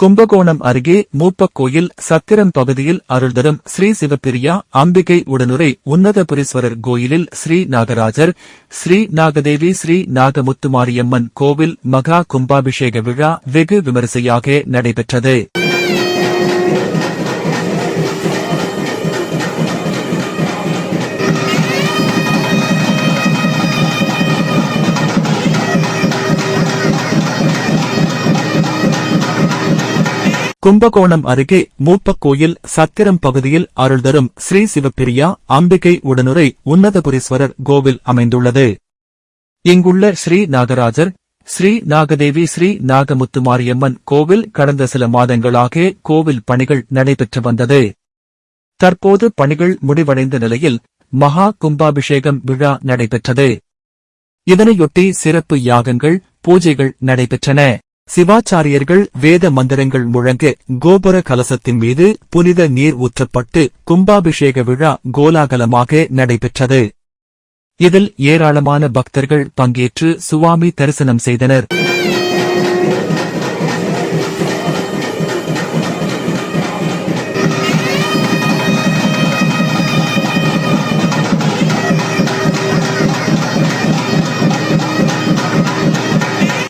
கும்பகோணம் அருகே மூப்பக்கோயில் சத்திரம் பகுதியில் அருள்தரும் ஸ்ரீ சிவப்பிரியா அம்பிகை உடனுரை உன்னதபுரீஸ்வரர் கோயிலில் ஸ்ரீ நாகராஜர், ஸ்ரீ நாகதேவி, ஸ்ரீ நாகமுத்துமாரியம்மன் கோவில் மகா கும்பாபிஷேக விழா வெகு விமரிசையாக நடைபெற்றது. கும்பகோணம் அருகே மூப்பக்கோயில் சத்திரம் பகுதியில் அருள்தரும் ஸ்ரீ சிவப்பிரியா அம்பிகை உடனுரை உன்னதபுரீஸ்வரர் கோவில் அமைந்துள்ளது. இங்குள்ள ஸ்ரீ நாகராஜர், ஸ்ரீ நாகதேவி, ஸ்ரீ நாகமுத்துமாரியம்மன் கோவில் கடந்த சில மாதங்களாக கோவில் பணிகள் நடைபெற்று வந்தது. தற்போது பணிகள் முடிவடைந்த நிலையில் மகா கும்பாபிஷேகம் விழா நடைபெற்றது. இதனையொட்டி சிறப்பு யாகங்கள், பூஜைகள் நடைபெற்றன. சிவாச்சாரியர்கள் வேத மந்திரங்கள் முழங்க கோபுர கலசத்தின் மீது புனித நீர் ஊற்றப்பட்டு கும்பாபிஷேக விழா கோலாகலமாக நடைபெற்றது. இதில் ஏராளமான பக்தர்கள் பங்கேற்று சுவாமி தரிசனம் செய்தனர்.